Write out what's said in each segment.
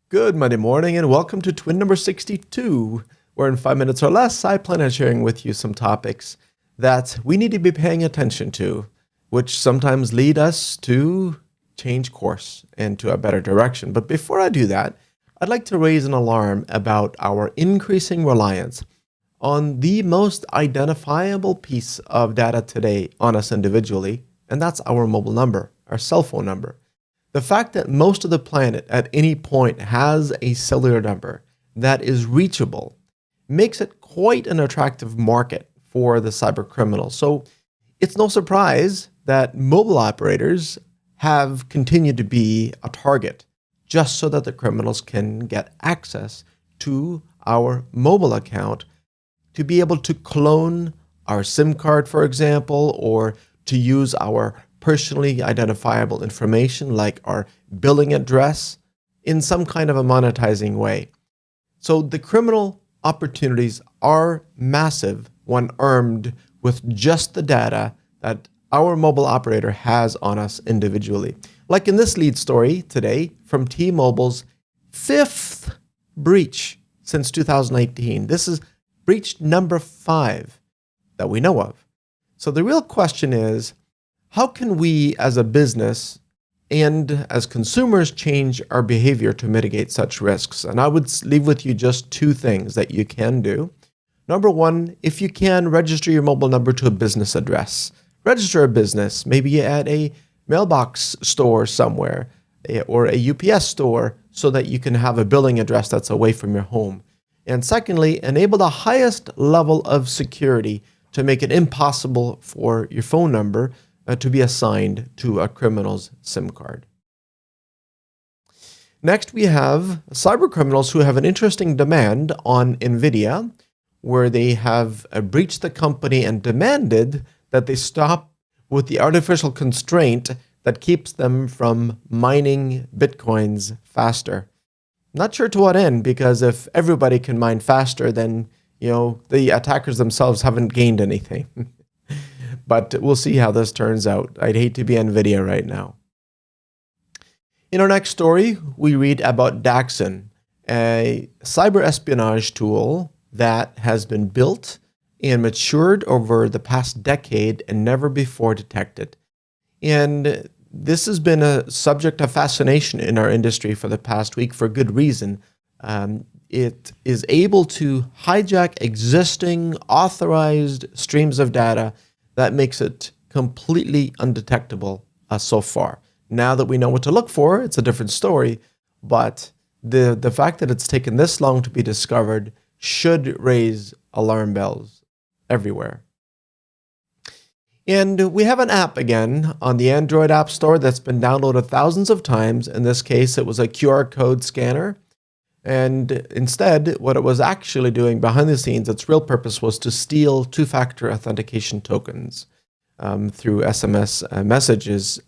Good Monday morning and welcome to TWINN number 62, where in 5 minutes or less, I plan on sharing with you some topics that we need to be paying attention to, which sometimes lead us to change course and to a better direction. But before I do that, I'd like to raise an alarm about our increasing reliance on the most identifiable piece of data today on us individually, and that's our mobile number, our cell phone number. The fact that most of the planet at any point has a cellular number that is reachable makes it quite an attractive market for the cyber criminals. So it's no surprise that mobile operators have continued to be a target just so that the criminals can get access to our mobile account to be able to clone our SIM card, for example, or to use our personally identifiable information like our billing address in some kind of a monetizing way. So the criminal opportunities are massive when armed with just the data that our mobile operator has on us individually. Like in this lead story today from T-Mobile's 5th breach since 2018. This is breach number 5 that we know of. So the real question is, how can we as a business and as consumers change our behavior to mitigate such risks? And I would leave with you just 2 things that you can do. Number 1, if you can, register your mobile number to a business address. Register a business, maybe at a mailbox store somewhere or a UPS store so that you can have a billing address that's away from your home. And secondly, enable the highest level of security to make it impossible for your phone number to be assigned to a criminal's SIM card. Next, we have cyber criminals who have an interesting demand on NVIDIA, where they have breached the company and demanded that they stop with the artificial constraint that keeps them from mining Bitcoins faster. Not sure to what end, because if everybody can mine faster, then the attackers themselves haven't gained anything. But we'll see how this turns out. I'd hate to be NVIDIA right now. In our next story, we read about Daxon, a cyber espionage tool that has been built and matured over the past decade and never before detected. And this has been a subject of fascination in our industry for the past week for good reason. It is able to hijack existing authorized streams of data that makes it completely undetectable so far. Now that we know what to look for, it's a different story, but the fact that it's taken this long to be discovered should raise alarm bells everywhere. And we have an app again on the Android App Store that's been downloaded thousands of times. In this case, it was a QR code scanner. And instead, what it was actually doing behind the scenes, its real purpose was to steal 2-factor authentication tokens through SMS messages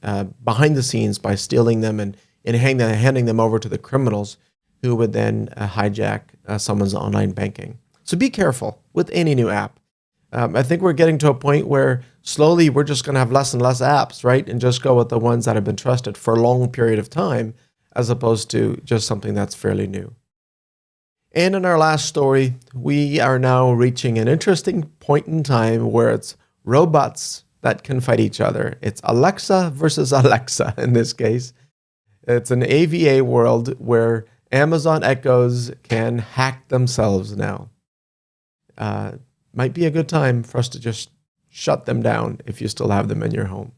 behind the scenes by stealing them and handing them over to the criminals who would then hijack someone's online banking. So be careful with any new app. I think we're getting to a point where slowly we're just going to have less and less apps, right? And just go with the ones that have been trusted for a long period of time, as opposed to just something that's fairly new. And in our last story, we are now reaching an interesting point in time where it's robots that can fight each other. It's Alexa versus Alexa in this case. It's an AVA world where Amazon Echoes can hack themselves now. Might be a good time for us to just shut them down if you still have them in your home.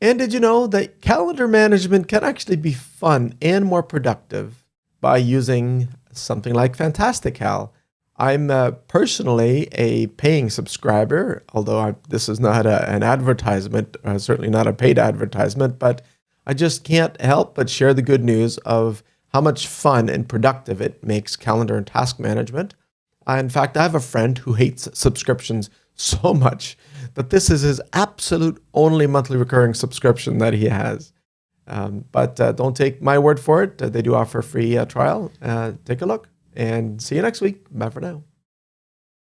And did you know that calendar management can actually be fun and more productive by using something like Fantastical? I'm personally a paying subscriber, although this is not an advertisement, certainly not a paid advertisement, but I just can't help but share the good news of how much fun and productive it makes calendar and task management. In fact, I have a friend who hates subscriptions so much that this is his absolute only monthly recurring subscription that he has. But don't take my word for it. They do offer a free trial. Take a look and see you next week. Bye for now.